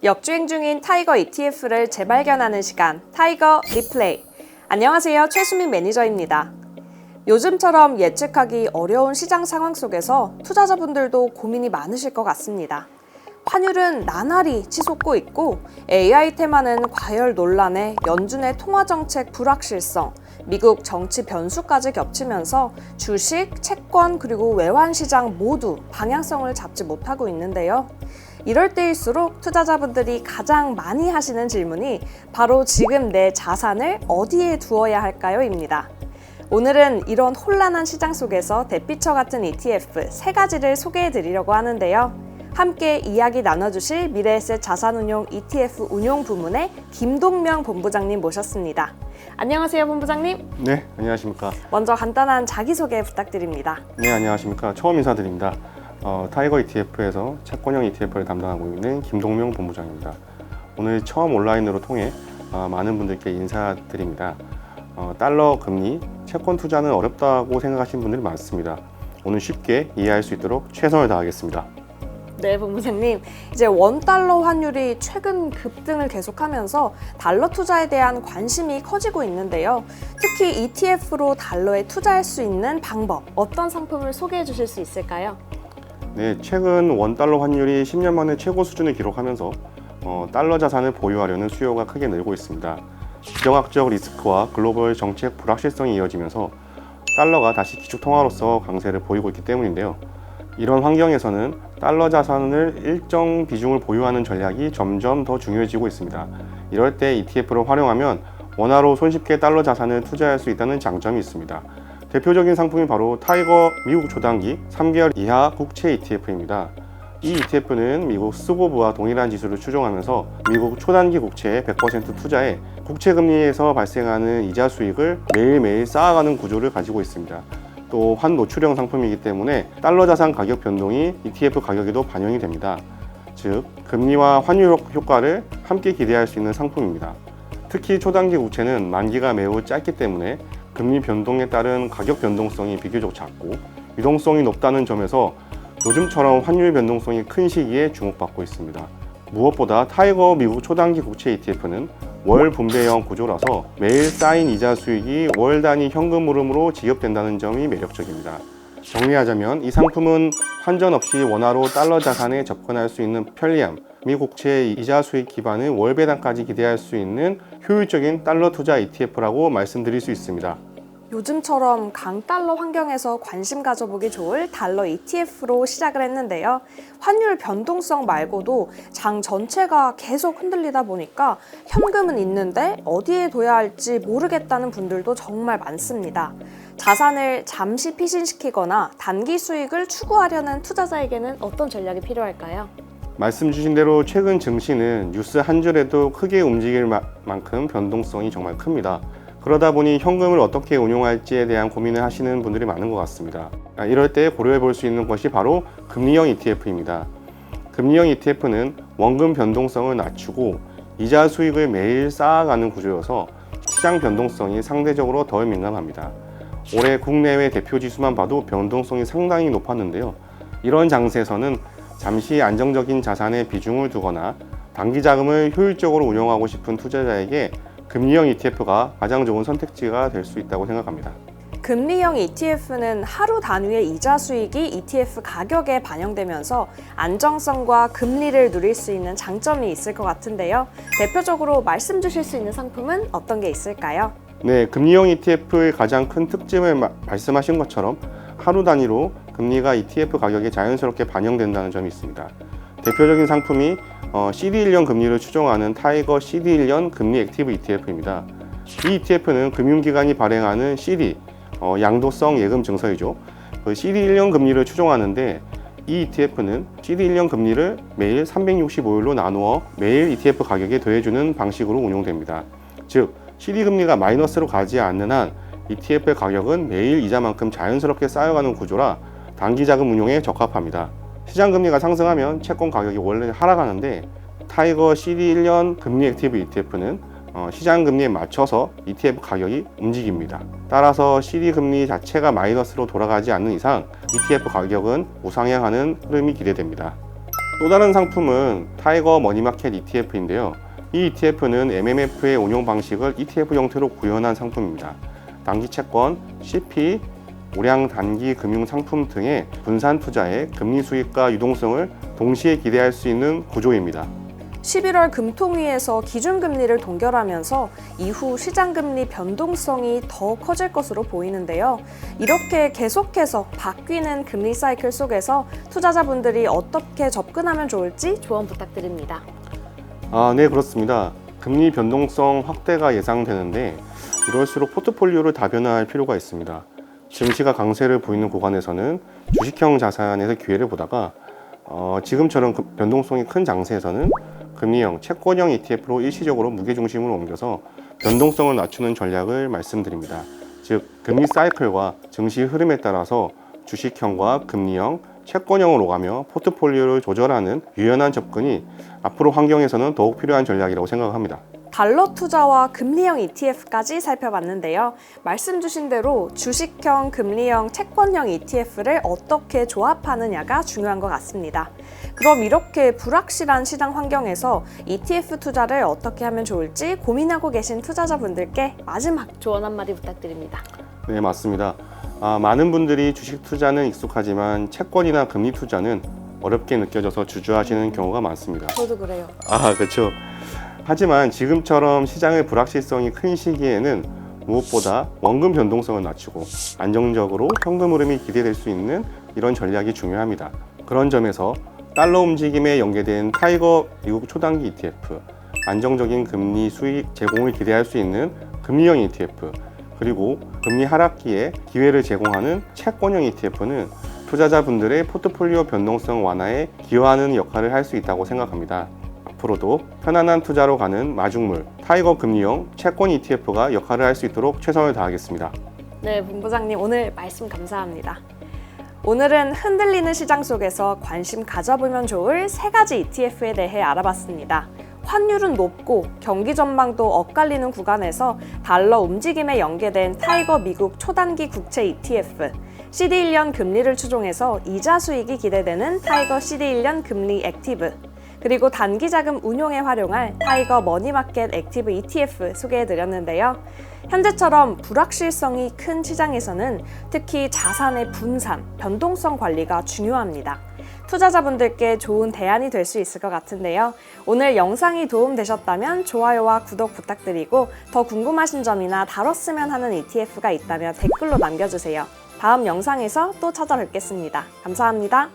역주행 중인 타이거 ETF를 재발견하는 시간, 타이거 리플레이. 안녕하세요, 최수민 매니저입니다. 요즘처럼 예측하기 어려운 시장 상황 속에서 투자자분들도 고민이 많으실 것 같습니다. 환율은 나날이 치솟고 있고 AI 테마는 과열 논란에 연준의 통화정책 불확실성, 미국 정치 변수까지 겹치면서 주식, 채권 그리고 외환시장 모두 방향성을 잡지 못하고 있는데요. 이럴 때일수록 투자자분들이 가장 많이 하시는 질문이 바로 지금 내 자산을 어디에 두어야 할까요? 입니다. 오늘은 이런 혼란한 시장 속에서 대피처 같은 ETF 3가지를 소개해 드리려고 하는데요. 함께 이야기 나눠주실 미래에셋 자산운용 ETF 운용 부문의 김동명 본부장님 모셨습니다. 안녕하세요, 본부장님. 네, 안녕하십니까. 먼저 간단한 자기소개 부탁드립니다. 네, 안녕하십니까. 처음 인사드립니다. 타이거 ETF에서 채권형 ETF를 담당하고 있는 김동명 본부장입니다. 오늘 처음 온라인으로 통해 많은 분들께 인사드립니다. 달러 금리, 채권 투자는 어렵다고 생각하시는 분들이 많습니다. 오늘 쉽게 이해할 수 있도록 최선을 다하겠습니다. 네, 본부장님. 이제 원달러 환율이 최근 급등을 계속하면서 달러 투자에 대한 관심이 커지고 있는데요. 특히 ETF로 달러에 투자할 수 있는 방법, 어떤 상품을 소개해 주실 수 있을까요? 네, 최근 원달러 환율이 10년 만에 최고 수준을 기록하면서 달러 자산을 보유하려는 수요가 크게 늘고 있습니다. 지정학적 리스크와 글로벌 정책 불확실성이 이어지면서 달러가 다시 기축통화로서 강세를 보이고 있기 때문인데요. 이런 환경에서는 달러 자산을 일정 비중을 보유하는 전략이 점점 더 중요해지고 있습니다. 이럴 때 ETF를 활용하면 원화로 손쉽게 달러 자산을 투자할 수 있다는 장점이 있습니다. 대표적인 상품이 바로 타이거 미국 초단기 3개월 이하 국채 ETF입니다. 이 ETF는 미국 수고부와 동일한 지수를 추종하면서 미국 초단기 국채에 100% 투자해 국채 금리에서 발생하는 이자 수익을 매일매일 쌓아가는 구조를 가지고 있습니다. 또 환노출형 상품이기 때문에 달러 자산 가격 변동이 ETF 가격에도 반영이 됩니다. 즉, 금리와 환율 효과를 함께 기대할 수 있는 상품입니다. 특히 초단기 국채는 만기가 매우 짧기 때문에 금리 변동에 따른 가격 변동성이 비교적 작고 유동성이 높다는 점에서 요즘처럼 환율 변동성이 큰 시기에 주목받고 있습니다. 무엇보다 타이거 미국 초단기 국채 ETF는 월 분배형 구조라서 매일 쌓인 이자 수익이 월 단위 현금 흐름으로 지급된다는 점이 매력적입니다. 정리하자면 이 상품은 환전 없이 원화로 달러 자산에 접근할 수 있는 편리함, 미국채 이자 수익 기반의 월 배당까지 기대할 수 있는 효율적인 달러 투자 ETF라고 말씀드릴 수 있습니다. 요즘처럼 강달러 환경에서 관심 가져보기 좋을 달러 ETF로 시작을 했는데요. 환율 변동성 말고도 장 전체가 계속 흔들리다 보니까 현금은 있는데 어디에 둬야 할지 모르겠다는 분들도 정말 많습니다. 자산을 잠시 피신시키거나 단기 수익을 추구하려는 투자자에게는 어떤 전략이 필요할까요? 말씀 주신 대로 최근 증시는 뉴스 한 줄에도 크게 움직일 만큼 변동성이 정말 큽니다. 그러다 보니 현금을 어떻게 운용할지에 대한 고민을 하시는 분들이 많은 것 같습니다. 이럴 때 고려해 볼 수 있는 것이 바로 금리형 ETF입니다. 금리형 ETF는 원금 변동성을 낮추고 이자 수익을 매일 쌓아가는 구조여서 시장 변동성이 상대적으로 덜 민감합니다. 올해 국내외 대표 지수만 봐도 변동성이 상당히 높았는데요. 이런 장세에서는 잠시 안정적인 자산에 비중을 두거나 단기 자금을 효율적으로 운용하고 싶은 투자자에게 금리형 ETF가 가장 좋은 선택지가 될 수 있다고 생각합니다. 금리형 ETF는 하루 단위의 이자 수익이 ETF 가격에 반영되면서 안정성과 금리를 누릴 수 있는 장점이 있을 것 같은데요. 대표적으로 말씀 주실 수 있는 상품은 어떤 게 있을까요? 네, 금리형 ETF의 가장 큰 특징을 말씀하신 것처럼 하루 단위로 금리가 ETF 가격에 자연스럽게 반영된다는 점이 있습니다. 대표적인 상품이 CD1년 금리를 추종하는 타이거 CD1년 금리 액티브 ETF입니다. 이 ETF는 금융기관이 발행하는 CD, 양도성 예금 증서이죠. 그 CD1년 금리를 추종하는데 이 ETF는 CD1년 금리를 매일 365일로 나누어 매일 ETF 가격에 더해주는 방식으로 운용됩니다. 즉, CD 금리가 마이너스로 가지 않는 한 ETF의 가격은 매일 이자만큼 자연스럽게 쌓여가는 구조라 단기 자금 운용에 적합합니다. 시장 금리가 상승하면 채권 가격이 원래 하락하는데 타이거 CD1년 금리 액티브 ETF는 시장 금리에 맞춰서 ETF 가격이 움직입니다. 따라서 CD 금리 자체가 마이너스로 돌아가지 않는 이상 ETF 가격은 우상향하는 흐름이 기대됩니다. 또 다른 상품은 타이거 머니마켓 ETF인데요. 이 ETF는 MMF의 운용 방식을 ETF 형태로 구현한 상품입니다. 단기 채권, CP, 우량 단기 금융 상품 등의 분산 투자에 금리 수익과 유동성을 동시에 기대할 수 있는 구조입니다. 11월 금통위에서 기준금리를 동결하면서 이후 시장금리 변동성이 더 커질 것으로 보이는데요. 이렇게 계속해서 바뀌는 금리 사이클 속에서 투자자분들이 어떻게 접근하면 좋을지 조언 부탁드립니다. 네, 그렇습니다. 금리 변동성 확대가 예상되는데 이럴수록 포트폴리오를 다변화할 필요가 있습니다. 증시가 강세를 보이는 구간에서는 주식형 자산에서 기회를 보다가 지금처럼 변동성이 큰 장세에서는 금리형, 채권형 ETF로 일시적으로 무게중심을 옮겨서 변동성을 낮추는 전략을 말씀드립니다. 즉, 금리 사이클과 증시 흐름에 따라서 주식형과 금리형, 채권형으로 오가며 포트폴리오를 조절하는 유연한 접근이 앞으로 환경에서는 더욱 필요한 전략이라고 생각합니다. 달러 투자와 금리형 ETF까지 살펴봤는데요. 말씀 주신 대로 주식형, 금리형, 채권형 ETF를 어떻게 조합하느냐가 중요한 것 같습니다. 그럼 이렇게 불확실한 시장 환경에서 ETF 투자를 어떻게 하면 좋을지 고민하고 계신 투자자분들께 마지막 조언 한마디 부탁드립니다. 네, 맞습니다. 많은 분들이 주식 투자는 익숙하지만 채권이나 금리 투자는 어렵게 느껴져서 주저하시는 경우가 많습니다. 저도 그래요. 그렇죠. 하지만 지금처럼 시장의 불확실성이 큰 시기에는 무엇보다 원금 변동성을 낮추고 안정적으로 현금 흐름이 기대될 수 있는 이런 전략이 중요합니다. 그런 점에서 달러 움직임에 연계된 타이거 미국 초단기 ETF, 안정적인 금리 수익 제공을 기대할 수 있는 금리형 ETF, 그리고 금리 하락기에 기회를 제공하는 채권형 ETF는 투자자분들의 포트폴리오 변동성 완화에 기여하는 역할을 할 수 있다고 생각합니다. 앞으로도 편안한 투자로 가는 마중물, 타이거 금리형 채권 ETF가 역할을 할 수 있도록 최선을 다하겠습니다. 네, 본부장님 오늘 말씀 감사합니다. 오늘은 흔들리는 시장 속에서 관심 가져보면 좋을 3가지 ETF에 대해 알아봤습니다. 환율은 높고 경기 전망도 엇갈리는 구간에서 달러 움직임에 연계된 타이거 미국 초단기 국채 ETF, CD1년 금리를 추종해서 이자 수익이 기대되는 타이거 CD1년 금리 액티브, 그리고 단기 자금 운용에 활용할 타이거 머니마켓 액티브 ETF 소개해드렸는데요. 현재처럼 불확실성이 큰 시장에서는 특히 자산의 분산, 변동성 관리가 중요합니다. 투자자분들께 좋은 대안이 될 수 있을 것 같은데요. 오늘 영상이 도움되셨다면 좋아요와 구독 부탁드리고 더 궁금하신 점이나 다뤘으면 하는 ETF가 있다면 댓글로 남겨주세요. 다음 영상에서 또 찾아뵙겠습니다. 감사합니다.